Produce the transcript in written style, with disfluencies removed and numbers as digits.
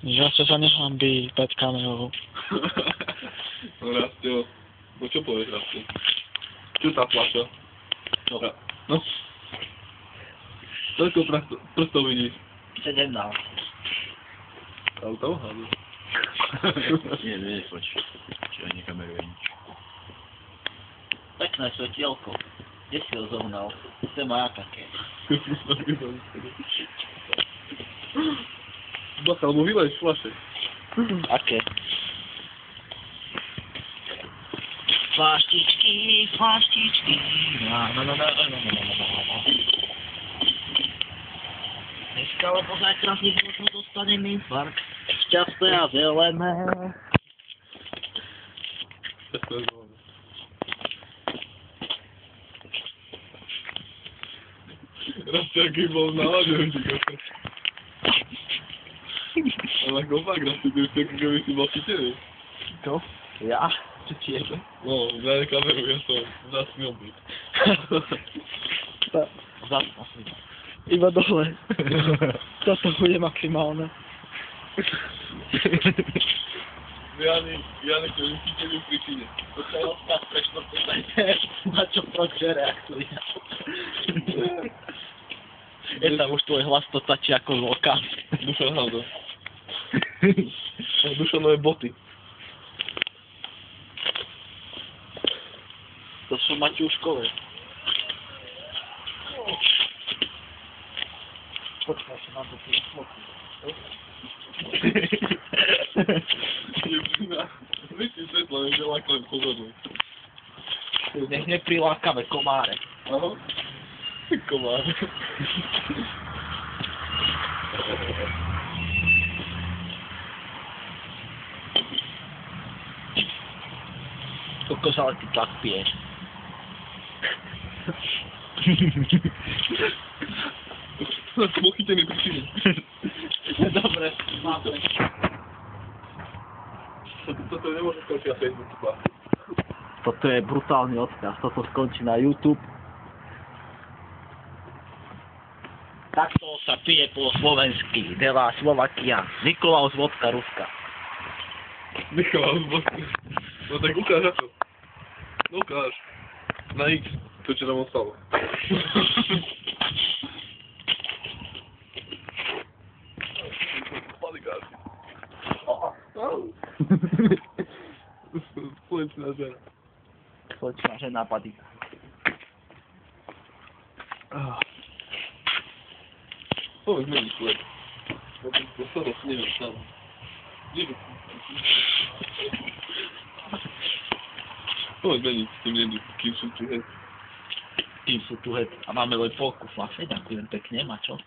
Že sa nehambí pred kamerou. No Rastio, no čo povieš Rastio? Čo tá fľaša? No. Toľko prstov vidíš. 17. Auto hádu. Nie, nefoč. Či ani nekameruje nič. Pekné svetielko. Kde si ho zohnal? To je má také. Bacha, alebo vyleješ fľaše. Aké? Flaštičky, flaštičky. Dneska, lebo zajtra z nich možno dostanem infarkt. Šťastné a zelené. Šťastné a zelené. Rastio, aký bol naladený, ty kokos. Ale ako fakt, Rastio, ty už tak, keby si bol chytený. To? Ja? Čo tiež? No, daj kameru, ja som zasmiel byť. Zasná si. Iba dole. Toto bude maximálne. Ja nechcem chytený v príčine. To je odkaz pre štvrté sajte. Na čo prokže reakcia. Je tam už tvoj hlas, to tačí ako zvokán. Dušan háda. Dušanové boty. To sú Maťuškové. Počkaj, sa nám to tu smotí. Vyšli svetlo, nech nelákame pozornosť. Nech neprilákame komáre. Aha. Komáre. Kokos, ale ty tak piješ. Som ochytený príčiny. Dobre, máme. Toto nemôže skončiť na Facebooku. Toto je brutálny odkaz, toto skončí na YouTube. Takto sa pije po slovensky, Delá Slovakia, Nikolaus vodka Ruska. Nikolaus vodka. No tak ukáž ako. No ukáž. Na X, to čo nám ostalo. Paligáci. Slečná žena. Slečná žena padíka. Povedz meni sled. To sada snimam samo. Povedz meni s tým jedným, kým sú tu hec. Kým sú tu hec. A máme len polku fľaše, ďakujem pekne, Mačo.